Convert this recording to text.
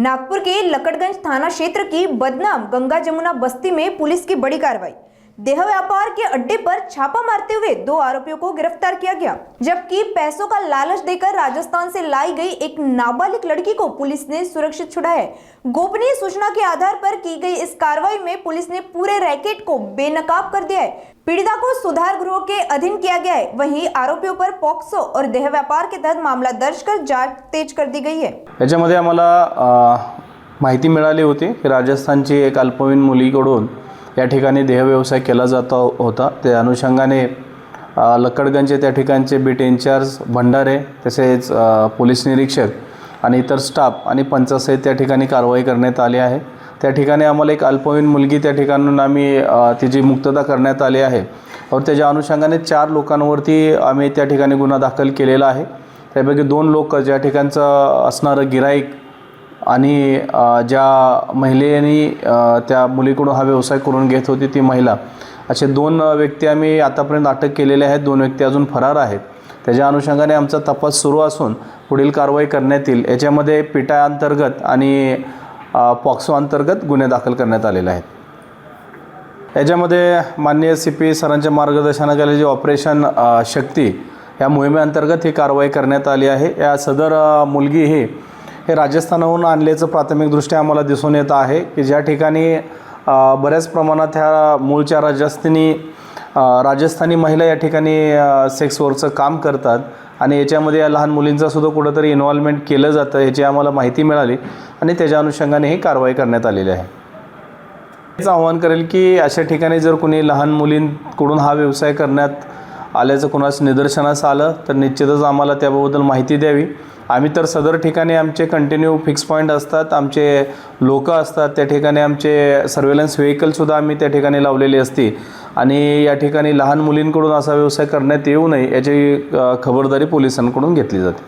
नागपुर के लकड़गंज थाना क्षेत्र की बदनाम गंगा जमुना बस्ती में पुलिस की बड़ी कार्रवाई। देह व्यापार के अड्डे पर छापा मारते हुए 2 आरोपियों को गिरफ्तार किया गया, जबकि पैसों का लालच देकर राजस्थान से लाई गई एक नाबालिग लड़की को पुलिस ने सुरक्षित छुड़ाया है। गोपनीय सूचना के आधार पर की गई इस कार्रवाई में पुलिस ने पूरे रैकेट को बेनकाब कर दिया है। पीड़िता को सुधार गृह के अधीन किया गया है। वहीं आरोपियों पर पॉक्सो और देह व्यापार के तहत मामला दर्ज कर जांच तेज कर दी गई है। याच्यामध्ये आम्हाला माहिती मिळाली होती की राजस्थानची एक अल्पवयीन मुलीकडून या ठिकाणी देह व्यवसाय केला जात होता। त्या अनुषंगाने लकडगंजचे त्या ठिकाणचे बीट इंचार्ज भंडारे तसेच पोलीस निरीक्षक आणि इतर स्टाफ आणि पंचायत त्या ठिकाणी कारवाई करण्यात आली आहे। त्या ठिकाणी आम्हाला एक अल्पवयीन मुलगी त्या ठिकाणून आम्ही तिची मुक्तता करण्यात आली आहे और त्याच्या अनुषंगाने 4 लोकांवरती आम्ही त्या ठिकाणी गुन्हा दाखल केलेला आहे। त्यापैकी 2 लोक ज्या ठिकाणचं असणारं गिराईक आणि ज्या महिलेने त्या मुलीकडून हा व्यवसाय करून घेत होती ती महिला, असे 2 व्यक्ती आम्ही आतापर्यंत अटक केलेले आहेत। 2 व्यक्ती अजून फरार आहेत। त्याच्या अनुषंगाने आमचा तपास सुरू असून पुढील कारवाई करण्यात येईल। याच्यामध्ये पिटा अंतर्गत आणि पॉक्सो अंतर्गत गुन्हे दाखल करण्यात आलेले आहेत। याच्यामध्ये माननीय CP सरांच्या मार्गदर्शनाखाली जे ऑपरेशन शक्ती या मोहिमेअंतर्गत ही कारवाई करण्यात आली आहे। या सदर मुलगी हे राजस्थानाहून आणल्याचं प्राथमिकदृष्ट्या आम्हाला दिसून येत आहे की ज्या ठिकाणी बऱ्याच प्रमाणात ह्या मूळच्या राजस्थानी महिला या ठिकाणी सेक्स वर्कचं काम करतात आणि याच्यामध्ये या लहान मुलींचा सुद्धा कुठेतरी इन्व्हॉल्वमेंट केलं जातं याची आम्हाला माहिती मिळाली आणि त्याच्या अनुषंगाने ही कारवाई करण्यात आलेली आहे। हेच आव्हान करेल की अशा ठिकाणी जर कोणी लहान मुलींकडून हा व्यवसाय करण्यात आल्याचं कोणास निदर्शनास आलं तर निश्चितच आम्हाला त्याबद्दल माहिती द्यावी। आम्ही तर सदर ठिकाणी आमचे कंटिन्यू फिक्स पॉईंट असतात, आमचे लोक असतात, त्या ठिकाणी आमचे सर्वेलन्स व्हेकलसुद्धा आम्ही त्या ठिकाणी लावलेली असते आणि या ठिकाणी लहान मुलींकडून असा व्यवसाय करण्यात येऊ नये याची खबरदारी पोलिसांकडून घेतली जाते।